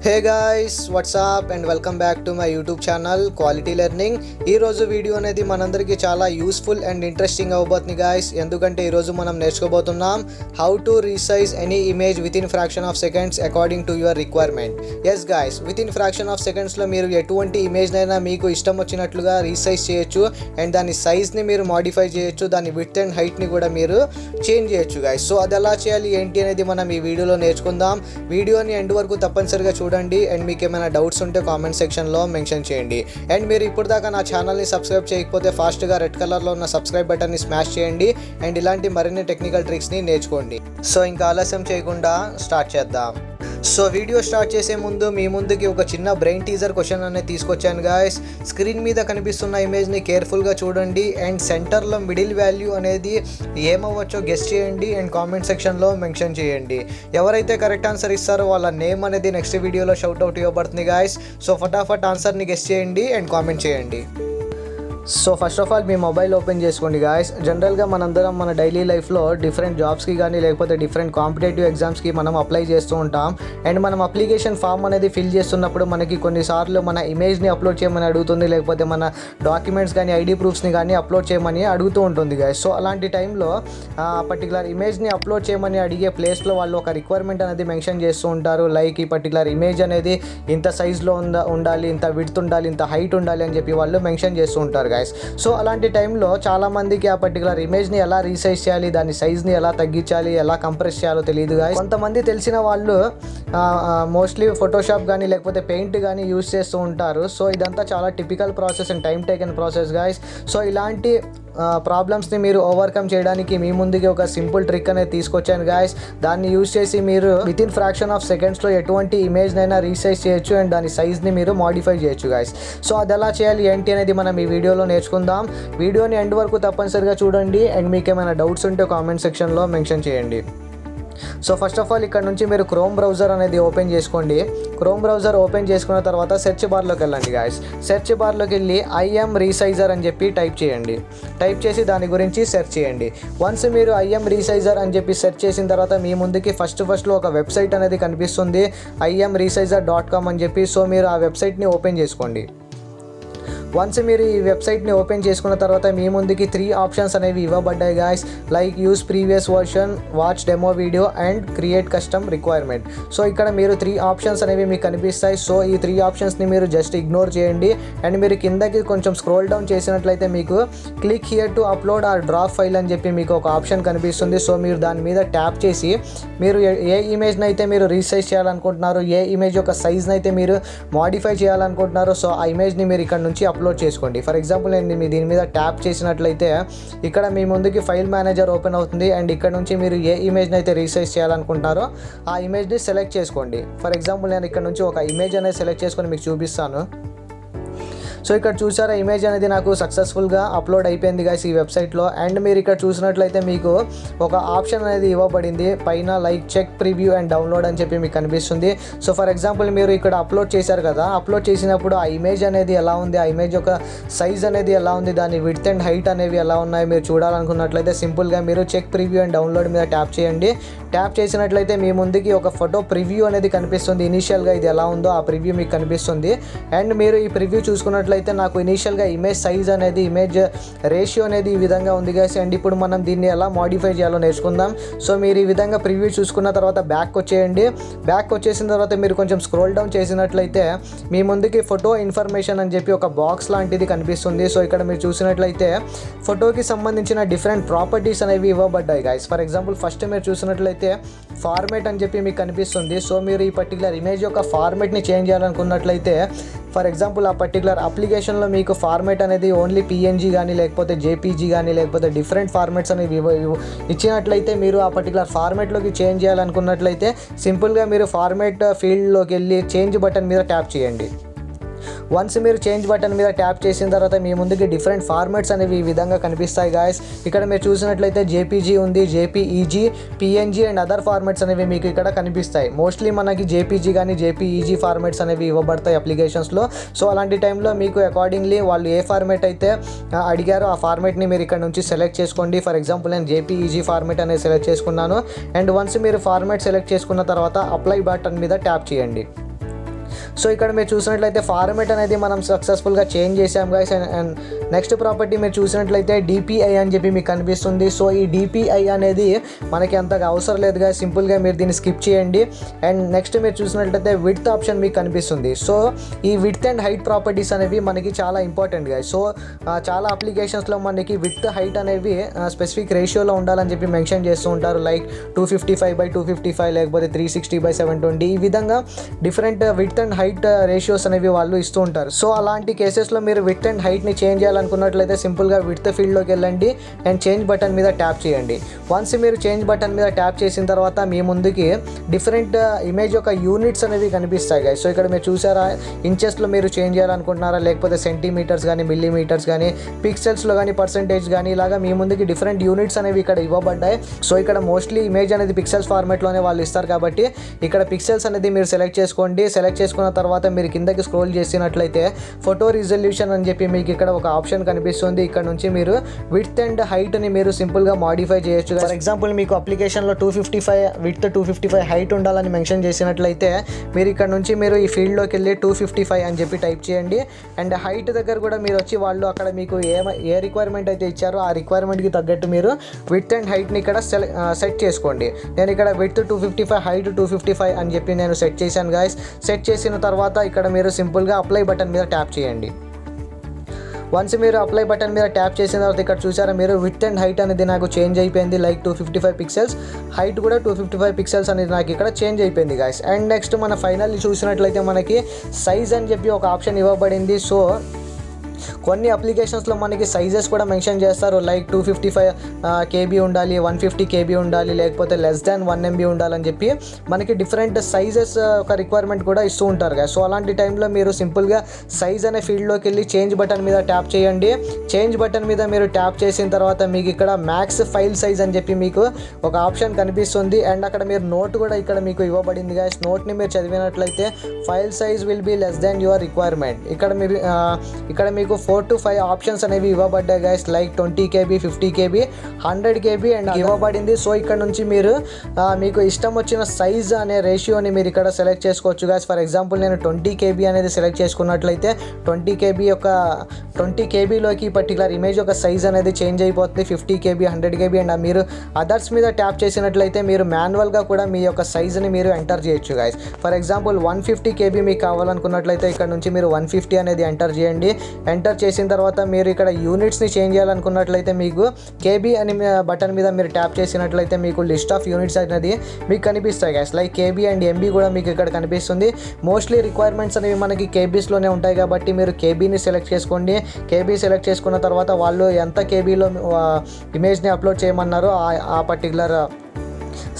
Hey guys what's up and welcome back to my YouTube channel quality learning. ఈరోజు video అనేది మనందరికీ చాలా useful and interesting అవ్వబోతుంది guys. ఎందుకంటే ఈరోజు మనం నేర్చుకోబోతున్నాం how to resize any image within fraction of seconds according to your requirement. Yes guys, within fraction of సెకండ్స్లో మీరు ఎటువంటి ఇమేజ్నైనా మీకు ఇష్టం వచ్చినట్లుగా రీసైజ్ చేయొచ్చు అండ్ దాని సైజ్ని మీరు మాడిఫై చేయొచ్చు, దాని విడ్త్ అండ్ హైట్ని కూడా మీరు చేంజ్ చేయొచ్చు గాయ్స్. సో అది ఎలా చేయాలి ఏంటి అనేది మనం ఈ వీడియోలో నేర్చుకుందాం. వీడియోని ఎండ్ వరకు తప్పనిసరిగా చూడండి అండ్ మీకు ఏమైనా డౌట్స్ ఉంటే కామెంట్ సెక్షన్లో మెన్షన్ చేయండి. అండ్ మీరు ఇప్పుడు దాకా నా ఛానల్ని సబ్స్క్రైబ్ చేయకపోతే ఫాస్ట్గా రెడ్ కలర్లో ఉన్న సబ్స్క్రైబ్ బటన్ని స్మాష్ చేయండి అండ్ ఇలాంటి మరిన్ని టెక్నికల్ ట్రిక్స్ని నేర్చుకోండి. సో ఇంకా ఆలస్యం చేయకుండా స్టార్ట్ చేద్దాం. సో వీడియో స్టార్ట్ చేసే ముందు మీ ముందుకి ఒక చిన్న బ్రెయిన్ టీజర్ క్వశ్చన్ అనేది తీసుకొచ్చాను గాయస్. స్క్రీన్ మీద కనిపిస్తున్న ఇమేజ్ని కేర్ఫుల్గా చూడండి అండ్ సెంటర్లో మిడిల్ వాల్యూ అనేది ఏమవ్వచ్చో గెస్ చేయండి అండ్ కామెంట్ సెక్షన్లో మెన్షన్ చేయండి. ఎవరైతే కరెక్ట్ ఆన్సర్ ఇస్తారో వాళ్ళ నేమ్ అనేది నెక్స్ట్ వీడియోలో షౌట్ అవుట్ ఇవ్వబడుతుంది గాయస్. సో ఫటాఫట్ ఆన్సర్ని గెస్ చేయండి అండ్ కామెంట్ చేయండి. So first of all me mobile open చేసుకోండి గాయస్. జనరల్గా మనందరం మన డైలీ లైఫ్లో డిఫరెంట్ జాబ్స్కి కానీ లేకపోతే డిఫరెంట్ కాంపిటేటివ్ ఎగ్జామ్స్కి మనం అప్లై చేస్తూ ఉంటాం. అండ్ మనం అప్లికేషన్ ఫామ్ అనేది ఫిల్ చేస్తున్నప్పుడు మనకి కొన్నిసార్లు మన ఇమేజ్ని అప్లోడ్ చేయమని అడుగుతుంది, లేకపోతే మన డాక్యుమెంట్స్ కానీ ఐడి ప్రూఫ్స్ని కానీ అప్లోడ్ చేయమని అడుగుతూ ఉంటుంది గాయస్. సో అలాంటి టైంలో పర్టికులర్ ఇమేజ్ని అప్లోడ్ చేయమని అడిగే ప్లేస్లో వాళ్ళు ఒక రిక్వైర్మెంట్ అనేది మెన్షన్ చేస్తూ ఉంటారు. లైక్ ఈ పర్టికులర్ ఇమేజ్ అనేది ఇంత సైజ్లో ఉండాలి, ఇంత విడ్త్ ఉండాలి, ఇంత హైట్ ఉండాలి అని చెప్పి వాళ్ళు మెన్షన్ చేస్తూ ఉంటారు. సో అలాంటి టైంలో చాలామందికి ఆ పర్టికులర్ ఇమేజ్ని ఎలా రీసైజ్ చేయాలి, దాని సైజ్ని ఎలా తగ్గించాలి, ఎలా కంప్రెస్ చేయాలో తెలియదు గాయస్. కొంతమంది తెలిసిన వాళ్ళు మోస్ట్లీ ఫోటోషాప్ కానీ లేకపోతే పెయింట్ కానీ యూజ్ చేస్తూ ఉంటారు. సో ఇదంతా చాలా typical process and time taken process guys. So ఇలాంటి ప్రాబ్లమ్స్ని మీరు ఓవర్కమ్ చేయడానికి మీ ముందుకి ఒక సింపుల్ ట్రిక్ అనేది తీసుకొచ్చాను గాయస్. దాన్ని యూజ్ చేసి మీరు విత్ ఇన్ ఫ్రాక్షన్ ఆఫ్ సెకండ్స్లో ఎటువంటి ఇమేజ్నైనా రీసైజ్ చేయొచ్చు అండ్ దాని సైజ్ని మీరు మాడిఫై చేయొచ్చు గాయస్. సో అది ఎలా చేయాలి ఏంటి అనేది మనం ఈ వీడియోలో నేర్చుకుందాం. వీడియోని ఎండ్ వరకు తప్పనిసరిగా చూడండి అండ్ మీకు ఏమైనా డౌట్స్ ఉంటే కామెంట్ సెక్షన్లో మెన్షన్ చేయండి. సో ఫస్ట్ ఆఫ్ ఆల్ ఇక్కడ నుంచి మీరు క్రోమ్ బ్రౌజర్ అనేది ఓపెన్ చేసుకోండి. క్రోమ్ బ్రౌజర్ ఓపెన్ చేసుకున్న తర్వాత సెర్చ్ బార్లోకి వెళ్ళండి గాయస్. సెర్చ్ బార్లోకి వెళ్ళి ఐఎమ్ రీసైజర్ అని చెప్పి టైప్ చేయండి. టైప్ చేసి దాని గురించి సెర్చ్ చేయండి. వన్స్ మీరు ఐఎమ్ రీసైజర్ అని చెప్పి సెర్చ్ చేసిన తర్వాత మీ ముందుకి ఫస్ట్లో ఒక వెబ్సైట్ అనేది కనిపిస్తుంది, imreesizer.com అని చెప్పి. సో మీరు ఆ వెబ్సైట్ని ఓపెన్ చేసుకోండి. వన్స్ మీరు ఈ వెబ్సైట్ని ఓపెన్ చేసుకున్న తర్వాత మీ ముందుకి 3 ఆప్షన్స్ అనేవి ఇవ్వబడ్డాయి guys. Like use previous version, watch demo video and create custom requirement. So ఇక్కడ మీరు 3 ఆప్షన్స్ అనేవి మీకు కనిపిస్తాయి. సో ఈ 3 ఆప్షన్స్ని మీరు జస్ట్ ఇగ్నోర్ చేయండి అండ్ మీరు కిందకి కొంచెం స్క్రోల్ డౌన్ చేసినట్లయితే మీకు click here to upload are drop file అని చెప్పి మీకు ఒక ఆప్షన్ కనిపిస్తుంది. సో మీరు దాని మీద ట్యాప్ చేసి మీరు ఏ ఇమేజ్ని అయితే మీరు రీసైజ్ చేయాలనుకుంటున్నారో, ఏ ఇమేజ్ యొక్క సైజ్ని అయితే మీరు మాడిఫై చేయాలనుకుంటున్నారో, సో ఆ ఇమేజ్ని మీరు ఇక్కడ నుంచి అప్లోడ్ చేసుకోండి. ఫర్ ఎగ్జాంపుల్ నేను దీని మీద ట్యాప్ చేసినట్లయితే ఇక్కడ మీ ముందుకి ఫైల్ మేనేజర్ ఓపెన్ అవుతుంది అండ్ ఇక్కడ నుంచి మీరు ఏ ఇమేజ్ని అయితే రీసైజ్ చేయాలనుకుంటారో ఆ ఇమేజ్ని సెలెక్ట్ చేసుకోండి. ఫర్ ఎగ్జాంపుల్ నేను ఇక్కడ నుంచి ఒక ఇమేజ్ అనేది సెలెక్ట్ చేసుకొని మీకు చూపిస్తాను. సో ఇక్కడ చూసారా, ఇమేజ్ అనేది నాకు సక్సెస్ఫుల్గా అప్లోడ్ అయిపోయింది గాయస్ ఈ వెబ్సైట్లో. అండ్ మీరు ఇక్కడ చూసినట్లయితే మీకు ఒక ఆప్షన్ అనేది ఇవ్వబడింది పైన, like check preview and download అని చెప్పి మీకు కనిపిస్తుంది. సో ఫర్ ఎగ్జాంపుల్ మీరు ఇక్కడ అప్లోడ్ చేశారు కదా, అప్లోడ్ చేసినప్పుడు ఆ ఇమేజ్ అనేది ఎలా ఉంది, ఆ ఇమేజ్ యొక్క సైజ్ అనేది ఎలా ఉంది, దాని విడ్త్ అండ్ హైట్ అనేవి ఎలా ఉన్నాయి మీరు చూడాలనుకున్నట్లయితే సింపుల్గా మీరు చెక్ ప్రివ్యూ అండ్ డౌన్లోడ్ మీద ట్యాప్ చేయండి. ట్యాప్ చేసినట్లయితే మీ ముందుకి ఒక ఫోటో ప్రివ్యూ అనేది కనిపిస్తుంది. ఇనీషియల్గా ఇది ఎలా ఉందో ఆ ప్రివ్యూ మీకు కనిపిస్తుంది. అండ్ మీరు ఈ ప్రివ్యూ చూసుకున్నట్లయితే నాకు ఇనీషియల్గా ఇమేజ్ సైజ్ అనేది, ఇమేజ్ రేషియో అనేది ఈ విధంగా ఉంది గాయస్. అండ్ ఇప్పుడు మనం దీన్ని ఎలా మాడిఫై చేయాలో నేర్చుకుందాం. సో మీరు ఈ విధంగా ప్రివ్యూ చూసుకున్న తర్వాత బ్యాక్ వచ్చేయండి. బ్యాక్ వచ్చేసిన తర్వాత మీరు కొంచెం స్క్రోల్ డౌన్ చేసినట్లయితే మీ ముందుకి ఫోటో ఇన్ఫర్మేషన్ అని చెప్పి ఒక బాక్స్ లాంటిది కనిపిస్తుంది. సో ఇక్కడ మీరు చూసినట్లయితే ఫోటోకి సంబంధించిన డిఫరెంట్ ప్రాపర్టీస్ అనేవి ఇవ్వబడ్డాయి గాయస్. ఫర్ ఎగ్జాంపుల్ ఫస్ట్ మీరు చూసినట్లయితే ఫార్మేట్ అని చెప్పి మీకు కనిపిస్తుంది. సో మీరు ఈ పర్టికులర్ ఇమేజ్ యొక్క ఫార్మేట్ని చేంజ్ చేయాలనుకున్నట్లయితే ఫర్ ఎగ్జాంపుల్ ఆ పర్టికులర్ అప్లికేషన్లో మీకు ఫార్మేట్ అనేది ఓన్లీ పిఎన్జీ కానీ లేకపోతే జేపీజీ కానీ లేకపోతే డిఫరెంట్ ఫార్మేట్స్ అనేవి ఇచ్చినట్లయితే మీరు ఆ పర్టికులర్ ఫార్మేట్లోకి చేంజ్ చేయాలనుకున్నట్లయితే సింపుల్గా మీరు ఫార్మేట్ ఫీల్డ్లోకి వెళ్ళి చేంజ్ బటన్ మీద ట్యాప్ చేయండి. వన్స్ మీరు చేంజ్ బటన్ మీద ట్యాప్ చేసిన తర్వాత మీ ముందుకి డిఫరెంట్ ఫార్మాట్స్ అనేవి ఈ విధంగా కనిపిస్తాయి గాయస్. ఇక్కడ మీరు చూసినట్లయితే జేపీజీ ఉంది, JPEG, PNG and other formats అనేవి మీకు ఇక్కడ కనిపిస్తాయి. మోస్ట్లీ మనకి జేపీజీ కానీ జేపీఈజీ ఫార్మాట్స్ అనేవి ఇవ్వబడతాయి అప్లికేషన్స్లో. సో అలాంటి టైంలో మీకు అకార్డింగ్లీ వాళ్ళు ఏ ఫార్మాట్ అయితే అడిగారో ఆ ఫార్మాట్ని మీరు ఇక్కడ నుంచి సెలెక్ట్ చేసుకోండి. ఫర్ ఎగ్జాంపుల్ నేను జేపీఈజీ ఫార్మాట్ అనేది సెలెక్ట్ చేసుకున్నాను. అండ్ వన్స్ మీరు ఫార్మాట్ సెలెక్ట్ చేసుకున్న తర్వాత అప్లై బటన్ మీద ట్యాప్ చేయండి. సో ఇక్కడ మీరు చూసినట్లయితే ఫార్మేట్ అనేది మనం సక్సెస్ఫుల్గా చేంజ్ చేసాం గైస్. అండ్ నెక్స్ట్ ప్రాపర్టీ మీరు చూసినట్లయితే డిపిఐ అని చెప్పి మీకు కనిపిస్తుంది. సో ఈ డిపిఐ అనేది మనకి అంతగా అవసరం లేదు గైస్, సింపుల్గా మీరు దీన్ని స్కిప్ చేయండి. అండ్ నెక్స్ట్ మీరు చూసినట్లయితే విడ్త్ ఆప్షన్ మీకు కనిపిస్తుంది. సో ఈ విడ్త్ అండ్ హైట్ ప్రాపర్టీస్ అనేవి మనకి చాలా ఇంపార్టెంట్ గైస్. సో చాలా అప్లికేషన్స్లో మనకి విడ్త్ హైట్ అనేవి స్పెసిఫిక్ రేషియోలో ఉండాలని చెప్పి మెన్షన్ చేస్తూ ఉంటారు. లైక్ 255/255 లేకపోతే 360/720 ఈ విధంగా different width and height ratios అనేవి వాళ్ళు ఇస్తూ ఉంటారు. సో అలాంటి కేసెస్లో మీరు విడ్త్ అండ్ హైట్ని చేంజ్ చేయాలనుకున్నట్లయితే సింపుల్గా విడ్త్ ఫీల్డ్లోకి వెళ్ళండి అండ్ చేంజ్ బటన్ మీద ట్యాప్ చేయండి. వన్స్ మీరు చేంజ్ బటన్ మీద ట్యాప్ చేసిన తర్వాత మీ ముందుకి డిఫరెంట్ ఇమేజ్ యొక్క యూనిట్స్ అనేవి కనిపిస్తాయి గైస్. సో ఇక్కడ మీరు చూసారా, ఇంచెస్లో మీరు చేంజ్ చేయాలనుకుంటున్నారా లేకపోతే సెంటీమీటర్స్ కానీ మిల్లీమీటర్స్ కానీ పిక్సెల్స్లో కానీ పర్సెంటేజ్ కానీ ఇలాగా మీ ముందుకి డిఫరెంట్ యూనిట్స్ అనేవి ఇక్కడ ఇవ్వబడ్డాయి. సో ఇక్కడ మోస్ట్లీ ఇమేజ్ అనేది పిక్సెల్స్ ఫార్మాట్లోనే వాళ్ళు ఇస్తారు కాబట్టి ఇక్కడ పిక్సెల్స్ అనేది మీరు సెలెక్ట్ చేసుకోండి. సెలెక్ట్ చేసుకున్న తర్వాత మీరు కిందకి స్క్రోల్ చేసినట్లయితే ఫోటో రిజల్యూషన్ అని చెప్పి మీకు ఇక్కడ ఒక ఆప్షన్ కనిపిస్తుంది. ఇక్కడ నుంచి మీరు విడ్త్ అండ్ హైట్ని మీరు సింపుల్గా మాడిఫై చేయొచ్చు. ఫర్ ఎగ్జాంపుల్ మీకు అప్లికేషన్లో 255 విడ్త్ 255 హైట్ ఉండాలని మెన్షన్ చేసినట్లయితే మీరు ఇక్కడ నుంచి మీరు ఈ ఫీల్డ్లోకి వెళ్ళి 255 అని చెప్పి టైప్ చేయండి. అండ్ హైట్ దగ్గర కూడా మీరు వచ్చి వాళ్ళు అక్కడ మీకు ఏ రిక్వైర్మెంట్ అయితే ఇచ్చారో ఆ రిక్వైర్మెంట్కి తగ్గట్టు మీరు విడ్త్ అండ్ హైట్ని ఇక్కడ సెట్ చేసుకోండి. నేను ఇక్కడ విడ్త్ 255 హైట్ 255 అని చెప్పి నేను సెట్ చేశాను గైస్. సెట్ చేసిన తర్వాత ఇక్కడ మీరు సింపుల్గా అప్లై బటన్ మీద ట్యాప్ చేయండి. వన్స్ మీరు అప్లై బటన్ మీద ట్యాప్ చేసిన తర్వాత ఇక్కడ చూసారా మీరు విడ్త్ అండ్ హైట్ అనేది నాకు చేంజ్ అయిపోయింది. లైక్ 255 పిక్సెల్స్, హైట్ కూడా 255 పిక్సెల్స్ అనేది నాకు ఇక్కడ చేంజ్ అయిపోయింది గైస్. అండ్ నెక్స్ట్ మన ఫైనల్లీ చూసినట్లయితే మనకి సైజ్ అని చెప్పి ఒక ఆప్షన్ ఇవ్వబడింది. సో కొన్ని అప్లికేషన్స్లో మనకి సైజెస్ కూడా మెన్షన్ చేస్తారు. లైక్ 255 KB ఉండాలి, 150 KB ఉండాలి, లేకపోతే లెస్ దాన్ 1 MB ఉండాలని చెప్పి మనకి డిఫరెంట్ సైజెస్ ఒక రిక్వైర్మెంట్ కూడా ఇస్తూ ఉంటారు కదా. సో అలాంటి టైంలో మీరు సింపుల్గా సైజ్ అనే ఫీల్డ్లోకి వెళ్ళి చేంజ్ బటన్ మీద ట్యాప్ చేయండి. చేంజ్ బటన్ మీద మీరు ట్యాప్ చేసిన తర్వాత మీకు ఇక్కడ మ్యాక్స్ ఫైల్ సైజ్ అని చెప్పి మీకు ఒక ఆప్షన్ కనిపిస్తుంది. అండ్ అక్కడ మీరు నోట్ కూడా ఇక్కడ మీకు ఇవ్వబడింది గైస్. నోట్ని మీరు చదివినట్లయితే file size will be less than your requirement. ఇక్కడ మీకు 4 to 5 ఆప్షన్స్ అనేవి ఇవ్వబడ్డాయి guys. Like 20 KB, 50 KB, 100 KB and ఇవ్వబడింది. సో ఇక్కడ నుంచి మీరు మీకు ఇష్టం వచ్చిన సైజ్ అనే రేషియోని మీరు ఇక్కడ సెలెక్ట్ చేసుకోవచ్చు గైస్. ఫర్ ఎగ్జాంపుల్ నేను 20 KB అనేది సెలెక్ట్ చేసుకున్నట్లయితే 20 KBలోకి పర్టికులర్ ఇమేజ్ యొక్క సైజ్ అనేది చేంజ్ అయిపోతుంది. 50 KB, 100 KB అండ్ మీరు అదర్స్ మీద ట్యాప్ చేసినట్లయితే మీరు మాన్యువల్గా కూడా మీ యొక్క సైజ్ని మీరు ఎంటర్ చేయొచ్చు గైస్. ఫర్ ఎగ్జాంపుల్ 150 KB మీకు కావాలనుకున్నట్లయితే ఇక్కడ నుంచి మీరు 150 అనేది ఎంటర్ చేయండి. ఎంటర్ చేసిన తర్వాత మీరు ఇక్కడ యూనిట్స్ని చేంజ్ చేయాలనుకున్నట్లయితే మీకు KB అని బటన్ మీద మీరు ట్యాప్ చేసినట్లయితే మీకు లిస్ట్ ఆఫ్ యూనిట్స్ అనేది మీకు కనిపిస్తాయి guys. Like KB and MB కూడా మీకు ఇక్కడ కనిపిస్తుంది. మోస్ట్లీ రిక్వైర్మెంట్స్ అనేవి మనకి KBస్లోనే ఉంటాయి కాబట్టి మీరు KBని సెలెక్ట్ చేసుకోండి. KB సెలెక్ట్ చేసుకున్న తర్వాత వాళ్ళు ఎంత KBలో ఇమేజ్ని అప్లోడ్ చేయమన్నారో ఆ పర్టికులర్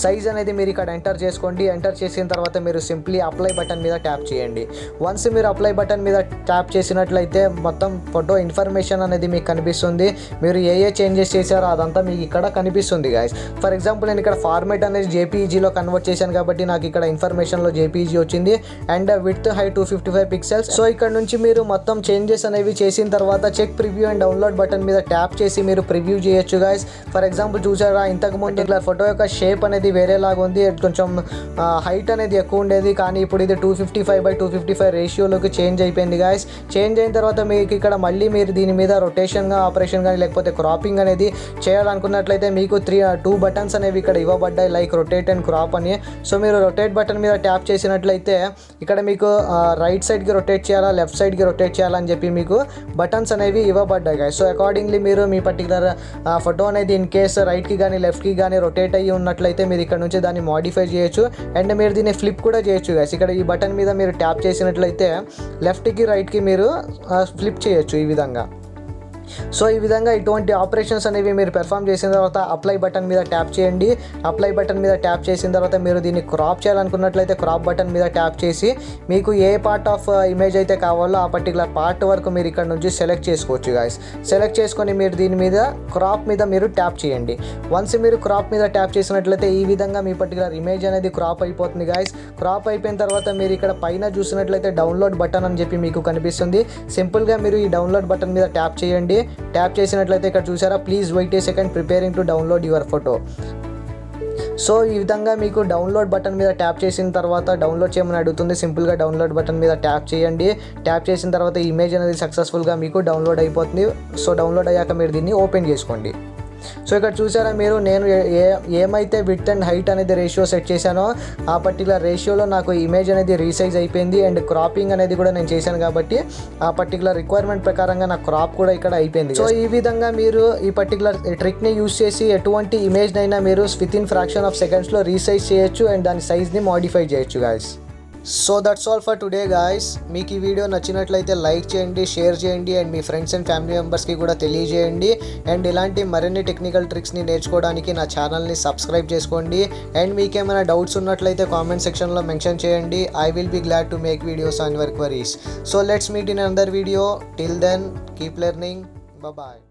సైజ్ అనేది మీరు ఇక్కడ ఎంటర్ చేసుకోండి. ఎంటర్ చేసిన తర్వాత మీరు సింప్లీ అప్లై బటన్ మీద ట్యాప్ చేయండి. వన్స్ మీరు అప్లై బటన్ మీద ట్యాప్ చేసినట్లయితే మొత్తం ఫోటో ఇన్ఫర్మేషన్ అనేది మీకు కనిపిస్తుంది. మీరు ఏ చేంజెస్ చేశారో అదంతా మీకు ఇక్కడ కనిపిస్తుంది గైస్. ఫర్ ఎగ్జాంపుల్ నేను ఇక్కడ ఫార్మేట్ అనేది JPEGలో కన్వర్ట్ చేశాను కాబట్టి నాకు ఇక్కడ ఇన్ఫర్మేషన్లో JPEG వచ్చింది. And width height 255 pixels. So ఇక్కడ నుంచి మీరు మొత్తం చేంజెస్ అనేవి చేసిన తర్వాత check preview and download button మీద ట్యాప్ చేసి మీరు ప్రివ్యూ చేయొచ్చు గైస్. ఫర్ ఎగ్జాంపుల్ చూసారా, ఇంతకుముందు ఇట్లా ఫోటో యొక్క షేప్ అనేది వేరేలాగా ఉంది. కొంచెం హైట్ అనేది ఎక్కువ ఉండేది, కానీ ఇప్పుడు ఇది 255/255 రేషియోలోకి చేంజ్ అయిపోయింది గాయస్. చేంజ్ అయిన తర్వాత మీకు ఇక్కడ మళ్ళీ మీరు దీని మీద రొటేషన్గా ఆపరేషన్ కానీ లేకపోతే క్రాపింగ్ అనేది చేయాలనుకున్నట్లయితే మీకు 2 బటన్స్ అనేవి ఇక్కడ ఇవ్వబడ్డాయి. లైక్ రొటేట్ అండ్ క్రాప్ అని. సో మీరు రొటేట్ బటన్ మీద ట్యాప్ చేసినట్లయితే ఇక్కడ మీకు రైట్ సైడ్కి రొటేట్ చేయాలా, లెఫ్ట్ సైడ్కి రొటేట్ చేయాలని చెప్పి మీకు బటన్స్ అనేవి ఇవ్వబడ్డాయి గాయస్. సో అకార్డింగ్లీ మీరు మీ పర్టికులర్ ఫోటో అనేది ఇన్ కేస్ రైట్కి కానీ లెఫ్ట్కి కానీ రొటేట్ అయ్యి ఉన్నట్లయితే మీరు ఇక్కడ నుంచి దాన్ని మోడిఫై చేయొచ్చు. అండ్ మీరు దీన్ని ఫ్లిప్ కూడా చేయొచ్చు గైస్. ఇక్కడ ఈ బటన్ మీద మీరు ట్యాప్ చేసినట్లయితే లెఫ్ట్కి రైట్కి మీరు ఫ్లిప్ చేయొచ్చు ఈ విధంగా. సో ఈ విధంగా ఇటువంటి ఆపరేషన్స్ అనేవి మీరు పెర్ఫామ్ చేసిన తర్వాత అప్లై బటన్ మీద ట్యాప్ చేయండి. అప్లై బటన్ మీద ట్యాప్ చేసిన తర్వాత మీరు దీన్ని క్రాప్ చేయాలనుకున్నట్లయితే క్రాప్ బటన్ మీద ట్యాప్ చేసి మీకు ఏ పార్ట్ ఆఫ్ ఇమేజ్ అయితే కావాలో ఆ పర్టికులర్ పార్ట్ వరకు మీరు ఇక్కడ నుంచి సెలెక్ట్ చేసుకోవచ్చు గాయస్. సెలెక్ట్ చేసుకొని మీరు దీని మీద క్రాప్ మీద మీరు ట్యాప్ చేయండి. వన్స్ మీరు క్రాప్ మీద ట్యాప్ చేసినట్లయితే ఈ విధంగా మీ పర్టికులర్ ఇమేజ్ అనేది క్రాప్ అయిపోతుంది గాయస్. క్రాప్ అయిపోయిన తర్వాత మీరు ఇక్కడ పైన చూసినట్లయితే డౌన్లోడ్ బటన్ అని చెప్పి మీకు కనిపిస్తుంది. సింపుల్గా మీరు ఈ డౌన్లోడ్ బటన్ మీద ట్యాప్ చేయండి. ట్యాప్ చేసినట్లయితే ఇక్కడ చూసారా, please wait a second, preparing to download your photo. So ఈ విధంగా మీకు డౌన్లోడ్ బటన్ మీద ట్యాప్ చేసిన తర్వాత డౌన్లోడ్ చేయమని అడుగుతుంది. సింపుల్గా డౌన్లోడ్ బటన్ మీద ట్యాప్ చేయండి. ట్యాప్ చేసిన తర్వాత ఇమేజ్ అనేది సక్సెస్ఫుల్గా మీకు డౌన్లోడ్ అయిపోతుంది. సో డౌన్లోడ్ అయ్యాక మీరు దీన్ని ఓపెన్ చేసుకోండి. సో ఇక్కడ చూసారా మీరు, నేను ఏమైతే విడ్త్ అండ్ హైట్ అనేది రేషియో సెట్ చేశానో ఆ పర్టికులర్ రేషియోలో నాకు ఇమేజ్ అనేది రీసైజ్ అయిపోయింది. అండ్ క్రాపింగ్ అనేది కూడా నేను చేశాను కాబట్టి ఆ పర్టికులర్ రిక్వైర్మెంట్ ప్రకారంగా నా క్రాప్ కూడా ఇక్కడ అయిపోయింది. సో ఈ విధంగా మీరు ఈ పర్టికులర్ ట్రిక్ని యూస్ చేసి ఎటువంటి ఇమేజ్నైనా మీరు వితిన్ ఫ్రాక్షన్ ఆఫ్ సెకండ్స్లో రీసైజ్ చేయొచ్చు అండ్ దాని సైజ్ని మాడిఫై చేయొచ్చు guys. So that's all for today guys. మీకు ఈ వీడియో నచ్చినట్లయితే లైక్ చేయండి, షేర్ చేయండి and me friends and family మెంబర్స్కి కూడా తెలియజేయండి. అండ్ ఇలాంటి మరిన్ని టెక్నికల్ ట్రిక్స్ని నేర్చుకోవడానికి నా ఛానల్ని సబ్స్క్రైబ్ చేసుకోండి. అండ్ మీకు ఏమైనా డౌట్స్ ఉన్నట్లయితే కామెంట్ సెక్షన్లో మెన్షన్ చేయండి. I will be glad to make videos on your queries. So let's meet in another video. Till then keep learning. Bye.